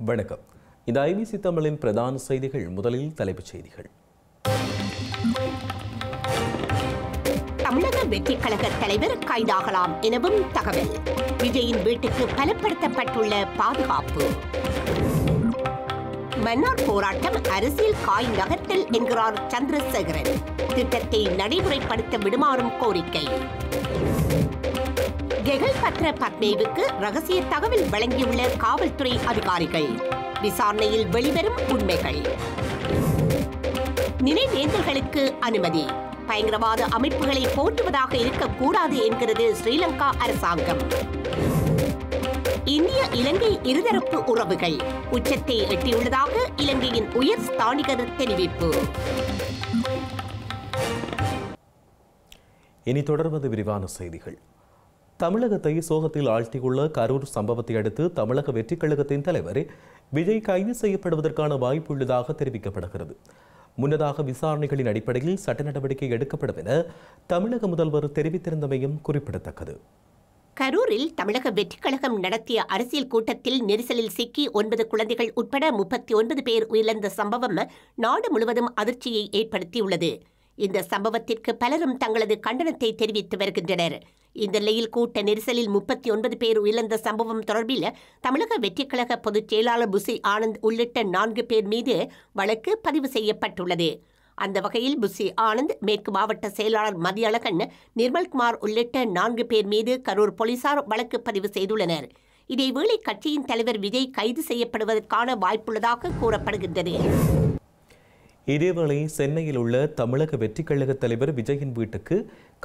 வணக்கம். இந்த ஐபிசி தமிழின் பிரதான செய்திகள். முதலில் தலைப்புச் செய்திகள். தமிழக வெற்றி கழக தலைவர் கைதாகலாம் எனவும் தகவல். விஜயின் வீட்டுக்கு பலப்படுத்தப்பட்டுள்ள பாதுகாப்பு. மன்னார் போராட்டம் அரசியல் காய் நகர்த்தல் என்கிறார் சந்திரசேகரன். திட்டத்தை நடைமுறைப்படுத்த விடுமாறும் கோரிக்கை. கெகல் பத்ர பத்மேவுக்கு ரகசிய தகவல் வழங்கியுள்ள காவல்துறை அதிகாரிகள். விசாரணையில் வெளிவரும் உண்மைகள். நினைவேந்தல்களுக்கு அனுமதி. பயங்கரவாத அமைப்புகளை போற்றுவதாக இருக்கக்கூடாது என்கிறது ஸ்ரீலங்கா அரசாங்கம். இந்திய இலங்கை இருதரப்பு உறவுகள் உச்சத்தை எட்டியுள்ளதாக இலங்கையின் உயர் ஸ்தானிகர் தெரிவிப்பு. இனி தொடர்வது விரிவான செய்திகள். தமிழகத்தை சோகத்தில் ஆழ்த்தியுள்ள கரூர் சம்பவத்தை அடுத்து தமிழக வெற்றிக் கழகத்தின் தலைவர் விஜய் கைது செய்யப்படுவதற்கான வாய்ப்பு உள்ளதாக தெரிவிக்கப்படுகிறது. முன்னதாக விசாரணைகளின் அடிப்படையில் சட்ட நடவடிக்கை எடுக்கப்படும் என தமிழக முதல்வர் தெரிவித்திருந்தமையும் குறிப்பிடத்தக்கது. கரூரில் தமிழக வெற்றிக் கழகம் நடத்திய அரசியல் கூட்டத்தில் நெரிசலில் சிக்கி 9 குழந்தைகள் உட்பட 39 பேர் உயிரிழந்த சம்பவம் நாடு முழுவதும் அதிர்ச்சியை ஏற்படுத்தியுள்ளது. இந்த சம்பவத்திற்கு பலரும் தங்களது கண்டனத்தை தெரிவித்து வருகின்றனர். இந்த நிலையில் கூட்ட நெரிசலில் 39 பேர் உயிரிழந்த சம்பவம் தொடர்பில் தமிழக வெற்றிக் கழக பொதுச் செயலாளர் புசி ஆனந்த் உள்ளிட்ட 4 பேர் மீது வழக்கு பதிவு செய்யப்பட்டுள்ளது. அந்த வகையில் புசி ஆனந்த், மேற்கு மாவட்ட செயலாளர் மதியழகன், நிர்மல்குமார் உள்ளிட்ட 4 பேர் மீது கரூர் போலீசார் வழக்கு பதிவு செய்துள்ளனர். இதேவேளை கட்சியின் தலைவர் விஜய் கைது செய்யப்படுவதற்கான வாய்ப்புள்ளதாக கூறப்படுகின்றது. இதேவேளை சென்னையில் உள்ள தமிழக வெற்றிக் கழக தலைவர் விஜயின் வீட்டுக்கு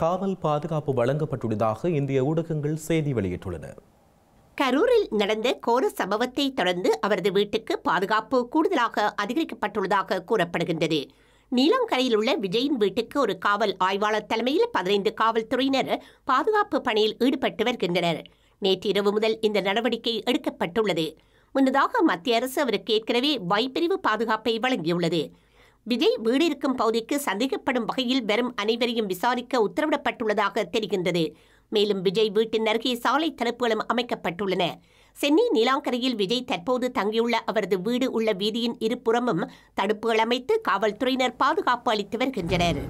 காவல் பாதுகாப்பு வழங்கப்பட்டுள்ளதாக இந்திய ஊடகங்கள் செய்தி வெளியிட்டுள்ளன. கரூரில் நடந்த கோர சம்பவத்தை தொடர்ந்து அவரது வீட்டுக்கு பாதுகாப்பு கூடுதலாக அதிகரிக்கப்பட்டுள்ளதாக கூறப்படுகின்றது. நீலாங்கரையில் உள்ள விஜயின் வீட்டுக்கு ஒரு காவல் ஆய்வாளர் தலைமையில் 15 காவல்துறையினர் பாதுகாப்பு பணியில் ஈடுபட்டு வருகின்றனர். நேற்றிரவு முதல் இந்த நடவடிக்கை எடுக்கப்பட்டுள்ளது. முன்னதாக மத்திய அரசு அவருக்கு ஏற்கனவே வைப்பிரிவு பாதுகாப்பை வழங்கியுள்ளது. விஜய் வீடு இருக்கும் பகுதிக்கு சந்தேகப்படும் வகையில் வரும் அனைவரையும் விசாரிக்க உத்தரவிடப்பட்டுள்ளதாக தெரிகின்றது. மேலும் விஜய் வீட்டின் அருகே சாலை தடுப்புகளும் அமைக்கப்பட்டுள்ளன. சென்னை நீலாங்கரையில் விஜய் தற்போது தங்கியுள்ள அவரது வீடு உள்ள வீதியின் இருபுறமும் தடுப்புகள் அமைத்து காவல்துறையினர் பாதுகாப்பு அளித்து வருகின்றனர்.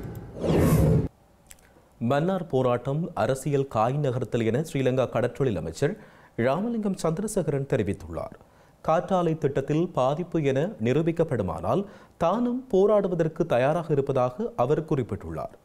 மன்னார் போராட்டம் அரசியல் காய் நகர்த்தல் என ஸ்ரீலங்கா கடற்றொழில் அமைச்சர் ராமலிங்கம் சந்திரசேகரன் தெரிவித்துள்ளார். காற்றாலை திட்டத்தில் பாதிப்பு என நிரூபிக்கப்படுமானால் தானும் போராடுவதற்கு தயாராக இருப்பதாக அவர் குறிப்பிட்டுள்ளார்.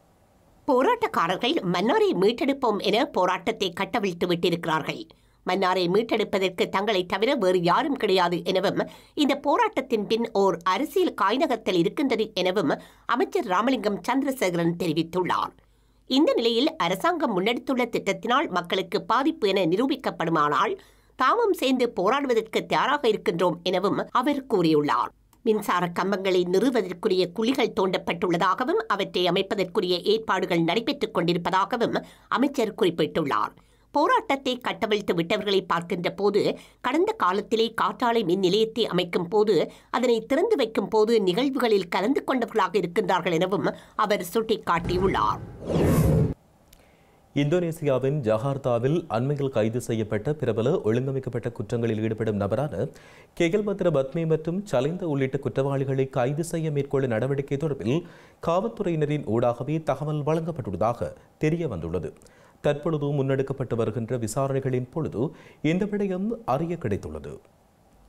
போராட்டக்காரர்கள் மன்னாரை மீட்டெடுப்போம் என போராட்டத்தை கட்டவிழ்த்து விட்டிருக்கிறார்கள். மன்னாரை மீட்டெடுப்பதற்கு தங்களை தவிர வேறு யாரும் கிடையாது எனவும் இந்த போராட்டத்தின் பின் ஓர் அரசியல் காய்நகர்த்தல் இருக்கின்றது எனவும் அமைச்சர் ராமலிங்கம் சந்திரசேகரன் தெரிவித்துள்ளார். இந்த நிலையில் அரசாங்கம் முன்னெடுத்துள்ள திட்டத்தினால் மக்களுக்கு பாதிப்பு என நிரூபிக்கப்படுமானால் தாமும் சேர்ந்து போராடுவதற்கு தயாராக இருக்கின்றோம் எனவும் அவர் கூறியுள்ளார். மின்சார கம்பங்களை நிறுவதற்குரிய குழிகள் தோண்டப்பட்டுள்ளதாகவும் அவற்றை அமைப்பதற்குரிய ஏற்பாடுகள் நடைபெற்றுக் கொண்டிருப்பதாகவும் அமைச்சர் குறிப்பிட்டுள்ளார். போராட்டத்தை கட்டவிழ்த்து விட்டவர்களை பார்க்கின்ற போது கடந்த காலத்திலே காற்றாலை மின் நிலையத்தை அமைக்கும் போது அதனை திறந்து வைக்கும் போது நிகழ்வுகளில் கலந்து கொண்டவர்களாக இருக்கின்றார்கள் எனவும் அவர் சுட்டிக்காட்டியுள்ளார். இந்தோனேசியாவின் ஜகார்த்தாவில் அண்மையில் கைது செய்யப்பட்ட பிரபல ஒழுங்கமைக்கப்பட்ட குற்றங்களில் ஈடுபடும் நபரான கெகல் பத்ர பத்மே மற்றும் சலிந்த உள்ளிட்ட குற்றவாளிகளை கைது செய்ய மேற்கொள்ள நடவடிக்கை தொடர்பில் காவல்துறையினரின் ஊடாகவே தகவல் வழங்கப்பட்டுள்ளதாக தெரிய வந்துள்ளது. தற்பொழுது முன்னெடுக்கப்பட்டு வருகின்ற விசாரணைகளின் பொழுது இந்த விடயம் அறிய கிடைத்துள்ளது.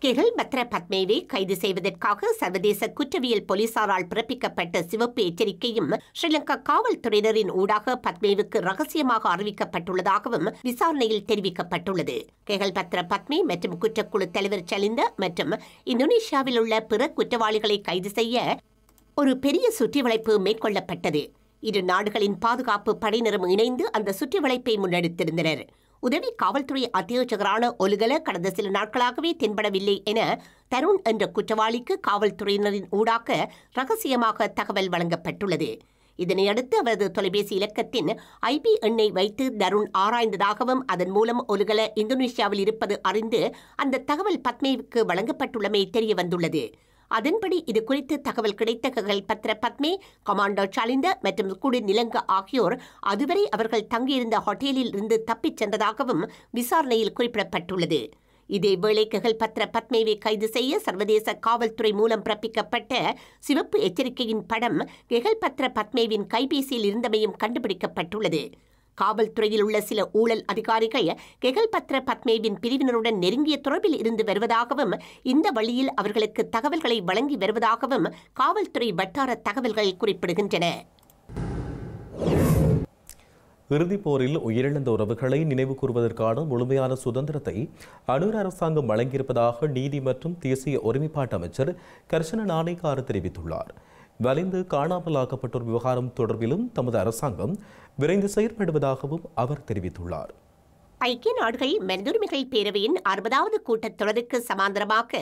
கெகல் பத்ர பத்மேவை கைது செய்வதற்காக சர்வதேச குற்றவியல் போலீசாரால் பிறப்பிக்கப்பட்ட சிவப்பு எச்சரிக்கையும் ஸ்ரீலங்கா காவல்துறையினரின் ஊடாக பத்மேவுக்கு ரகசியமாக அறிவிக்கப்பட்டுள்ளதாகவும் விசாரணையில் தெரிவிக்கப்பட்டுள்ளது. கெகல் பத்ர பத்மே மற்றும் குற்றக்குழு தலைவர் சலிந்த மற்றும் இந்தோனேஷியாவில் உள்ள பிற குற்றவாளிகளை கைது செய்ய ஒரு பெரிய சுற்றிவளைப்பு மேற்கொள்ளப்பட்டது. இரு நாடுகளின் பாதுகாப்பு படையினரும் இணைந்து அந்த சுற்றிவளைப்பை முன்னெடுத்திருந்தனர். உதவி காவல்துறை அத்தியட்சகரான ஒலுகல கடந்த சில நாட்களாகவே தென்படவில்லை என தருண் என்ற குற்றவாளிக்கு காவல்துறையினரின் ஊடாக ரகசியமாக தகவல் வழங்கப்பட்டுள்ளது. இதனையடுத்து அவரது தொலைபேசி இலக்கத்தின் IP எண்ணை வைத்து தருண் ஆராய்ந்ததாகவும் அதன் மூலம் ஒலுகல இந்தோனேஷியாவில் இருப்பது அறிந்து அந்த தகவல் பத்மேவுக்கு வழங்கப்பட்டுள்ளமை தெரிய வந்துள்ளது. அதன்படி இது குறித்து தகவல் கிடைத்த ககல் பத்ர பத்மே, கமாண்டர் சலிந்த மற்றும் குடி நிலங்க ஆகியோர் அதுவரை அவர்கள் தங்கியிருந்த ஹோட்டலில் இருந்து தப்பிச் சென்றதாகவும் விசாரணையில் குறிப்பிடப்பட்டுள்ளது. இதேவேளை ககல் பத்ர பத்மேவை கைது செய்ய சர்வதேச காவல்துறை மூலம் பிறப்பிக்கப்பட்ட சிவப்பு எச்சரிக்கையின் படம் கெகல் பத்ர பத்மேவின் கைபேசியில் இருந்தமையும் கண்டுபிடிக்கப்பட்டுள்ளது. காவல்துறையில் உள்ள சில ஊழல் அதிகாரிகள் கெகல் பத்ர பத்மேவின் பிரிவினருடன் நெருங்கிய தொடர்பில் இருந்து வருவதாகவும் இந்த வழியில் அவர்களுக்கு தகவல்களை வழங்கி வருவதாகவும் காவல்துறை வட்டார தகவல்கள் குறிப்பிடுகின்றன. இறுதிப் போரில் உயிரிழந்த உறவுகளை நினைவு கூறுவதற்கான முழுமையான சுதந்திரத்தை அனுர அரசாங்கம் வழங்கியிருப்பதாக நீதி மற்றும் தேசிய ஒருமைப்பாட்டு அமைச்சர் கர்ஷன நாணயக்கார தெரிவித்துள்ளார். வலிந்து காணாமலாக்கப்பட்டோர் விவகாரம் தொடர்பிலும் தமது அரசாங்கம் விரைந்து செயற்படுவதாகவும் அவர் தெரிவித்துள்ளார். ஐக்கிய நாடுகள் மனிதுரிமைகள் பேரவையின் 60வது கூட்டத்தொடருக்கு சமாந்தரமாக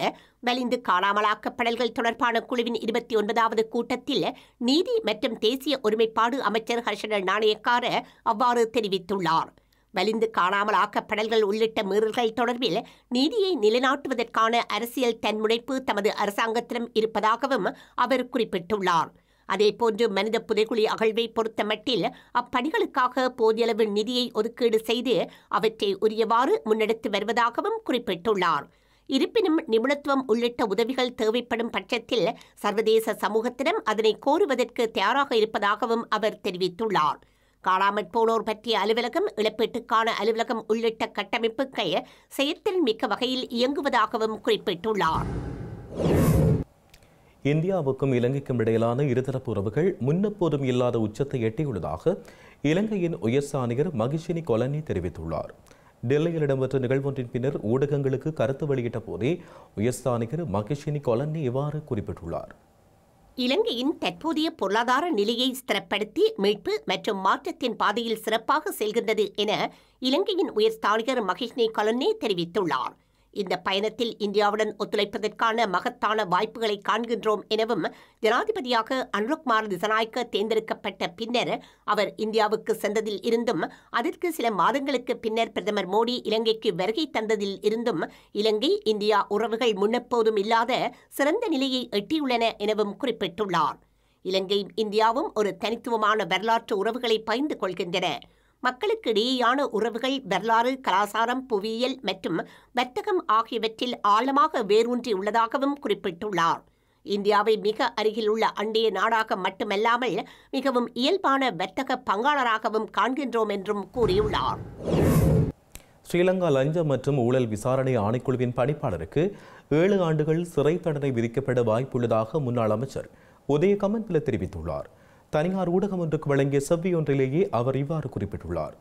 வலிந்து காணாமலாக்கப்படல்கள் தொடர்பான குழுவின் 29வது கூட்டத்தில் நீதி மற்றும் தேசிய ஒருமைப்பாடு அமைச்சர் ஹர்ஷன நாணயக்கார அவ்வாறு தெரிவித்துள்ளார். வலிந்து காணாமலாக்கப்படல்கள் உள்ளிட்ட மீறல்கள் தொடர்பில் நீதியை நிலைநாட்டுவதற்கான அரசியல் தன்முனைப்பு தமது அரசாங்கத்திடம் இருப்பதாகவும் அவர் குறிப்பிட்டுள்ளார். அதேபோன்று மனித புதைகுழி அகழ்வை பொறுத்தமட்டில் அப்பணிகளுக்காக போதியளவு நிதியை ஒதுக்கீடு செய்து அவற்றை உரியவாறு முன்னெடுத்து வருவதாகவும் குறிப்பிட்டுள்ளார். இருப்பினும் நிபுணத்துவம் உள்ளிட்ட உதவிகள் தேவைப்படும் பட்சத்தில் சர்வதேச சமூகத்திடம் அதனை கோருவதற்கு தயாராக இருப்பதாகவும் அவர் தெரிவித்துள்ளார். காணாமற் போனோர் பற்றிய அலுவலகம், இழப்பீட்டுக்கான அலுவலகம் உள்ளிட்ட கட்டமைப்புகள் செயற்திறன் மிக்க வகையில் இயங்குவதாகவும் குறிப்பிட்டுள்ளார். இந்தியாவுக்கும் இலங்கைக்கும் இடையிலான இருதரப்பு உறவுகள் முன்னெப்போதும் இல்லாத உச்சத்தை எட்டியுள்ளதாக இலங்கையின் உயர்ஸ்தானிகர் மகிஷினி கொலன்னி தெரிவித்துள்ளார். டெல்லியில் இடம்பெற்ற நிகழ்வொன்றின் பின்னர் ஊடகங்களுக்கு கருத்து வெளியிட்ட போதே உயர்ஸ்தானிகர் மகிஷினி கொலன்னி இவ்வாறு குறிப்பிட்டுள்ளார். இலங்கையின் தற்போதைய பொருளாதார நிலையை ஸ்திரப்படுத்தி மீட்பு மற்றும் மாற்றத்தின் பாதையில் சிறப்பாக செல்கின்றது என இலங்கையின் உயர்ஸ்தானிகர் மகிஷினி கொலன்னி தெரிவித்துள்ளார். இந்த பயணத்தில் இந்தியாவுடன் ஒத்துழைப்பதற்கான மகத்தான வாய்ப்புகளை காண்கின்றோம் எனவும் ஜனாதிபதியாக அனுரகுமார திசாநாயக்க தேர்ந்தெடுக்கப்பட்ட பின்னர் அவர் இந்தியாவுக்கு சென்றதில் இருந்தும் அதற்கு சில மாதங்களுக்கு பின்னர் பிரதமர் மோடி இலங்கைக்கு வருகை தந்ததில் இருந்தும் இலங்கை இந்தியா உறவுகள் முன்னெப்போதும் இல்லாத சிறந்த நிலையை எட்டியுள்ளன எனவும் குறிப்பிட்டுள்ளார். இலங்கையும் இந்தியாவும் ஒரு தனித்துவமான வரலாற்று உறவுகளை பகிர்ந்து கொள்கின்றன. மக்களுக்கு இடையேயான உறவுகள் வரலாறு, கலாசாரம், புவியியல் மற்றும் வர்த்தகம் ஆகியவற்றில் ஆழமாக வேரூன்றி உள்ளதாகவும் குறிப்பிட்டுள்ளார். இந்தியாவை மிக அருகில் உள்ள அண்டைய நாடாக மட்டுமல்லாமல் மிகவும் இயல்பான வர்த்தக பங்காளராகவும் காண்கின்றோம் என்றும் கூறியுள்ளார். ஸ்ரீலங்கா லஞ்சம் மற்றும் ஊழல் விசாரணை ஆணைக்குழுவின் பணிப்பாளருக்கு 7 ஆண்டுகள் சிறை தண்டனை விதிக்கப்பட வாய்ப்புள்ளதாக முன்னாள் அமைச்சர் உதய கமன்பில தெரிவித்துள்ளார். தனியார் ஊடகம் ஒன்றுக்கு வழங்கிய செவ்வியொன்றிலேயே அவர் இவ்வாறு குறிப்பிட்டுள்ளார்.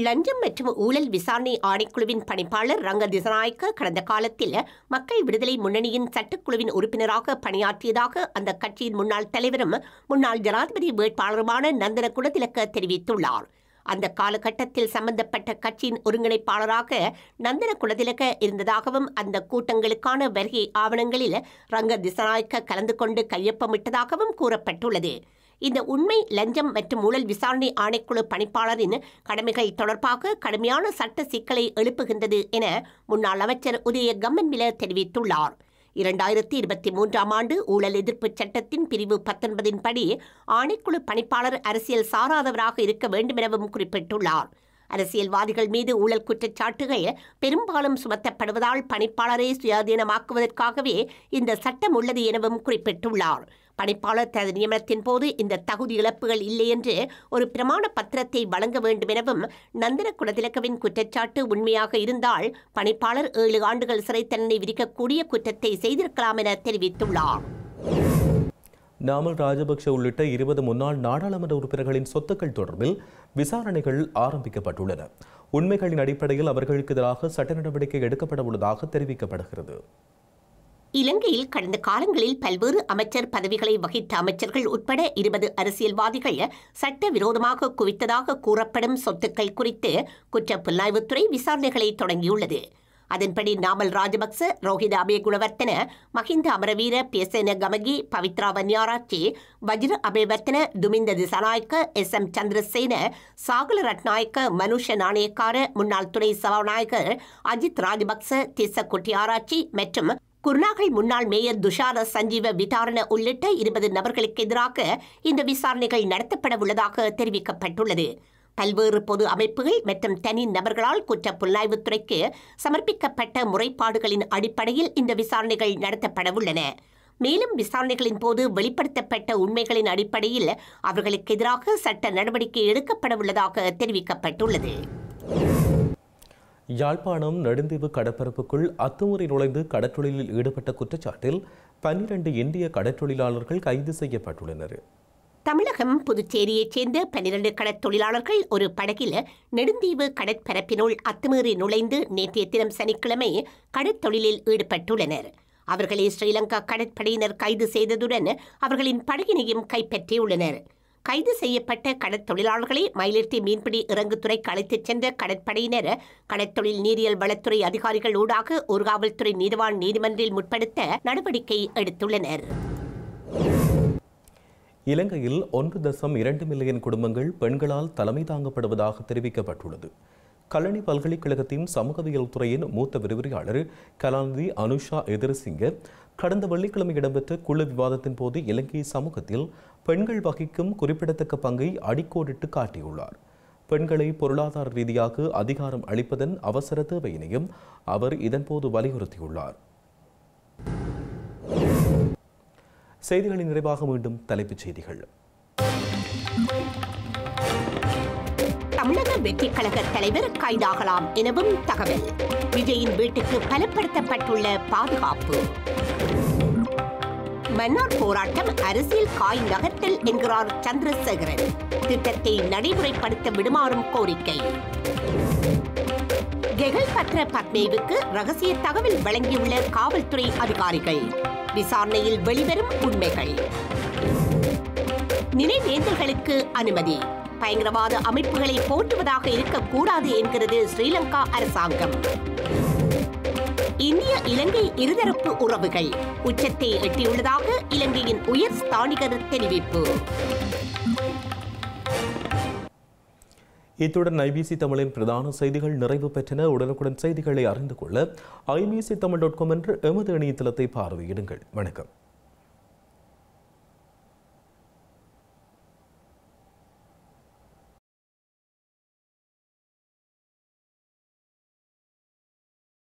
லஞ்சம் மற்றும் ஊழல் விசாரணை ஆணைக்குழுவின் பணிப்பாளர் ரங்க திசாநாயக்க கடந்த காலத்தில் மக்கள் விடுதலை முன்னணியின் சட்டக்குழுவின் உறுப்பினராக பணியாற்றியதாக அந்த கட்சியின் முன்னாள் தலைவரும் முன்னாள் ஜனாதிபதி வேட்பாளருமான நந்தன குணதிலக்க தெரிவித்துள்ளார். அந்த காலகட்டத்தில் சம்பந்தப்பட்ட கட்சியின் ஒருங்கிணைப்பாளராக நந்தன குணதிலக்க இருந்ததாகவும் அந்த கூட்டங்களுக்கான வருகை ஆவணங்களில் ரங்க திசாநாயக்க கலந்து கொண்டு கையொப்பமிட்டதாகவும் கூறப்பட்டுள்ளது. இந்த உண்மை லஞ்சம் மற்றும் ஊழல் விசாரணை ஆணைக்குழு பணிப்பாளரின் கடமைகள் தொடர்பாக கடுமையான சட்ட சிக்கலை எழுப்புகின்றது என முன்னாள் அமைச்சர் உதய கம்மன்பில தெரிவித்துள்ளார். 2023ஆம் ஆண்டு ஊழல் எதிர்ப்பு சட்டத்தின் பிரிவு 19 படி ஆணைக்குழு பணிப்பாளர் அரசியல் சாராதவராக இருக்க வேண்டும் எனவும் குறிப்பிட்டுள்ளார். அரசியல்வாதிகள் மீது ஊழல் குற்றச்சாட்டுகள் பெரும்பாலும் சுமத்தப்படுவதால் பணிப்பாளரை சுயாதீனமாக்குவதற்காகவே இந்த சட்டம் உள்ளது எனவும் குறிப்பிட்டுள்ளார். பணிப்பாளர் தனது நியமனத்தின் போது இந்த தகுதி இழப்புகள் இல்லை என்று ஒரு பிரமாண பத்திரத்தை வழங்க வேண்டும் எனவும் நந்தன குணதிலக்கவின் குற்றச்சாட்டு உண்மையாக இருந்தால் பணிப்பாளர் 7 ஆண்டுகள் சிறை தண்டனை விதிக்கக்கூடிய குற்றத்தை செய்திருக்கலாம் என தெரிவித்துள்ளார். நாமல் ராஜபக்ஷ உள்ளிட்ட 20 முன்னாள் நாடாளுமன்ற உறுப்பினர்களின் சொத்துக்கள் தொடர்பில் விசாரணைகள் ஆரம்பிக்கப்பட்டுள்ளன. உண்மைகளின் அடிப்படையில் அவர்களுக்கு எதிராக சட்ட நடவடிக்கை எடுக்கப்பட உள்ளதாக தெரிவிக்கப்படுகிறது. இலங்கையில் கடந்த காலங்களில் பல்வேறு அமைச்சர் பதவிகளை வகித்த அமைச்சர்கள் உட்பட 20 அரசியல்வாதிகள் சட்டவிரோதமாக குவித்ததாக கூறப்படும் சொத்துக்கள் குறித்து குற்றப்புலனாய்வுத்துறை விசாரணைகளை தொடங்கியுள்ளது. அதன்படி நாமல் ராஜபக்ச, ரோஹித அபேகுணவர்த்தன, மஹிந்த அமரவீர, பியசேன கமகி, பவித்ரா வன்னியாராச்சி, வஜ்ர அபேவர்த்தன, துமிந்த திசாநாயக்க, SM சந்திரசேன, சாகல ரட்நாயக்க, மனுஷ நாணயக்கார, முன்னாள் துணை சபாநாயகர் அஜித் ராஜபக்ச, திஸ்ஸ கொட்டியாராச்சி மற்றும் குருநாகல் முன்னாள் மேயர் துஷார சஞ்சீவ விதாரண உள்ளிட்ட 20 நபர்களுக்கு எதிராக இந்த விசாரணைகள் நடத்தப்பட உள்ளதாக தெரிவிக்கப்பட்டுள்ளது. பல்வேறு பொது அமைப்புகள் மற்றும் தனி நபர்களால் குற்ற புலனாய்வுத்துறைக்கு சமர்ப்பிக்கப்பட்ட முறைப்பாடுகளின் அடிப்படையில் இந்த விசாரணைகள் நடத்தப்பட உள்ளன. மேலும் விசாரணைகளின் போது வெளிப்படுத்தப்பட்ட உண்மைகளின் அடிப்படையில் அவர்களுக்கு எதிராக சட்ட நடவடிக்கை எடுக்கப்பட உள்ளதாக தெரிவிக்கப்பட்டுள்ளது. யாழ்ப்பாணம் நெடுந்தீவு கடற்பரப்புக்குள் அத்துமுறை நுழைந்து கடற்றொழிலில் ஈடுபட்ட குற்றச்சாட்டில் 12 இந்திய கடற்றொழிலாளர்கள் கைது செய்யப்பட்டுள்ளனர். தமிழகம் புதுச்சேரியைச் சேர்ந்த 12 கடற்தொழிலாளர்கள் ஒரு படகில் நெடுந்தீவு கடற்பரப்பினுள் அத்துமீறி நுழைந்து நேற்றைய தினம் சனிக்கிழமை கடற்தொழிலில் ஈடுபட்டுள்ளனர். அவர்களை ஸ்ரீலங்கா கடற்படையினர் கைது செய்ததுடன் அவர்களின் படகினையும் கைப்பற்றியுள்ளனர். கைது செய்யப்பட்ட கடற்தொழிலாளர்களை மயிலிட்டி மீன்பிடி இறங்குத்துறைக்கு அழைத்துச் சென்ற கடற்படையினர் கடற்தொழில் நீரியல் வளத்துறை அதிகாரிகள் ஊடாக ஒரு காவல்துறை நீதிவான் நீதிமன்றில் முற்படுத்த நடவடிக்கை எடுத்துள்ளனர். இலங்கையில் 1.2 மில்லியன் குடும்பங்கள் பெண்களால் தலைமை தாங்கப்படுவதாக தெரிவிக்கப்பட்டுள்ளது. கல்லணி பல்கலைக்கழகத்தின் சமூகவியல் துறையின் மூத்த விரிவுரையாளர் கலாநிதி அனுஷா எதிர்சிங்க கடந்த வெள்ளிக்கிழமை இடம்பெற்ற குழு விவாதத்தின் போது இலங்கை சமூகத்தில் பெண்கள் வகிக்கும் குறிப்பிடத்தக்க பங்கை அடிக்கோடிட்டு காட்டியுள்ளார். பெண்களை பொருளாதார ரீதியாக அதிகாரம் அளிப்பதன் அவசர தேவையினையும் அவர் இதன்போது வலியுறுத்தியுள்ளார். செய்திகளின் நிறைவாக மீண்டும் தலைப்புச் செய்திகள். தமிழக வெற்றிக் கழக தலைவர் கைதாகலாம் எனவும் தகவல். விஜயின் வீட்டுக்கு பலப்படுத்தப்பட்டுள்ள பாதுகாப்பு. மன்னார் போராட்டம் அரசியல் காய் நகர்த்தல் என்கிறார் சந்திரசேகரன். திட்டத்தை நடைமுறைப்படுத்த விடுமாறும் கோரிக்கை. கெகல் பத்ர பத்மேவுக்கு ரகசிய தகவல் வழங்கியுள்ள காவல்துறை அதிகாரிகள். விசாரணையில் வெளிவரும் உண்மைகள். நினைவேந்தல்களுக்கு அனுமதி. பயங்கரவாத அமைப்புகளை போற்றுவதாக இருக்கக்கூடாது என்கிறது ஸ்ரீலங்கா அரசாங்கம். இந்திய இலங்கை இருதரப்பு உறவுகள் உச்சத்தை எட்டியுள்ளதாக இலங்கையின் உயர் ஸ்தானிகர் தெரிவிப்பு. இத்துடன் IBC தமிழின் பிரதான செய்திகள் நிறைவு பெற்றன. உடனுக்குடன் செய்திகளை அறிந்து கொள்ள IBCTamil.com என்ற எமது இணையதளத்தை பார்வையிடுங்கள். வணக்கம்.